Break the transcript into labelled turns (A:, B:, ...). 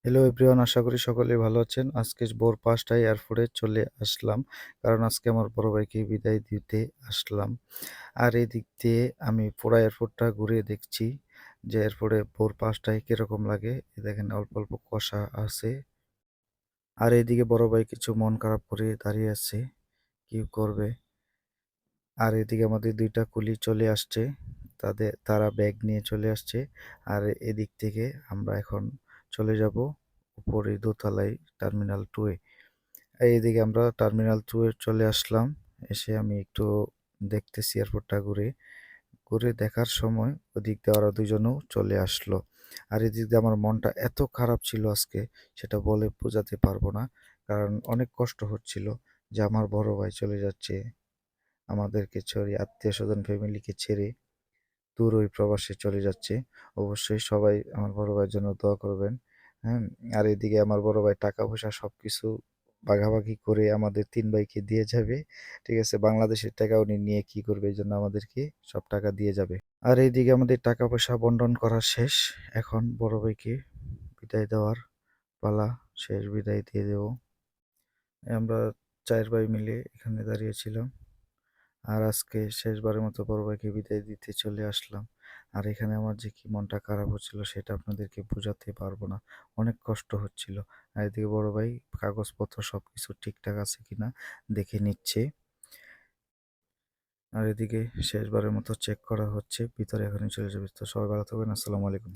A: Hello everyone, আশা করি সকলেই ভালো আছেন। আজকে ভোর ৫টায় এয়ারপোর্টে চলে আসলাম। কারণ আজকে আমার বড় ভাইকে বিদায় দিতে আসলাম। আর এদিক দিয়ে আমি পুরা এয়ারপোর্টটা ঘুরে দেখছি যে এয়ারপোর্টে ভোর ৫টায় কিরকম লাগে। দেখেন অল্প, অল্প কুয়াশা আছে। আর এদিকে বড় ভাই কিছু মন খারাপ করে দাঁড়িয়ে আছে। কি করবে? আর এদিকে আমাদের ২ টা কুলি চলে আসছে। তারা ব্যাগ নিয়ে চলে আসছে। আর এদিক থেকে আমরা এখন চলে যাব উপরে দোতলায় টার্মিনাল 2 এ। এইদিকে আমরা টার্মিনাল 2 এ চলে আসলাম। এসে আমি একটু দেখতেছি এয়ারপোর্টটা ঘুরে। ঘুরে দেখার সময় ওদিক দিয়ে ওরা দুজনেও চলে আসলো। আর এদিক দিয়ে আমার মনটা এত খারাপ ছিল আজকে, সেটা বলে বোঝাতে পারবো না। কারণ অনেক কষ্ট হচ্ছিল যে আমার বড় ভাই চলে যাচ্ছে। আমাদেরকে ছেড়ে, আত্মীয়স্বজন ফ্যামিলিকে ছেড়ে দূর ওই প্রবাসে চলে যাচ্ছে। অবশ্যই সবাই আমার বড় ভাইয়ের জন্য দোয়া করবেন। হ্যাঁ? আর এদিকে আমার বড় ভাই টাকা-পয়সা সবকিছু ভাগাভাগি করে আমাদের ৩ ভাইকে দিয়ে যাবে। ঠিক আছে? বাংলাদেশের টাকা উনি নিয়ে কি করবে? এজন্য আমাদেরকে সব টাকা দিয়ে যাবে। আর এইদিকে আমাদের টাকা-পয়সা বন্টন করা শেষ। এখন বড় ভাইকে বিদায় দেওয়ার পালা। শেষ বিদায় দিয়ে দেব। আমরা ৪ ভাই মিলে এখানে দাঁড়িয়েছিলাম। আর আজকে শেষবারের মতো বড় ভাইকে বিদায় দিতে চলে আসলাম। আর এখানে আমার যে কি মনটা খারাপ হচ্ছিল সেটা আপনাদেরকে বোঝাতে পারবো না। অনেক কষ্ট হচ্ছিল। আর এদিকে বড় ভাই কাগজপত্র সবকিছু ঠিকঠাক আছে কিনা দেখে নিচ্ছে। আর এদিকে শেষবারের মতো চেক করা হচ্ছে। ভিতরে এখনই চলে যাবে। তো সবাই ভালো থাকবেন। আসসালামু আলাইকুম।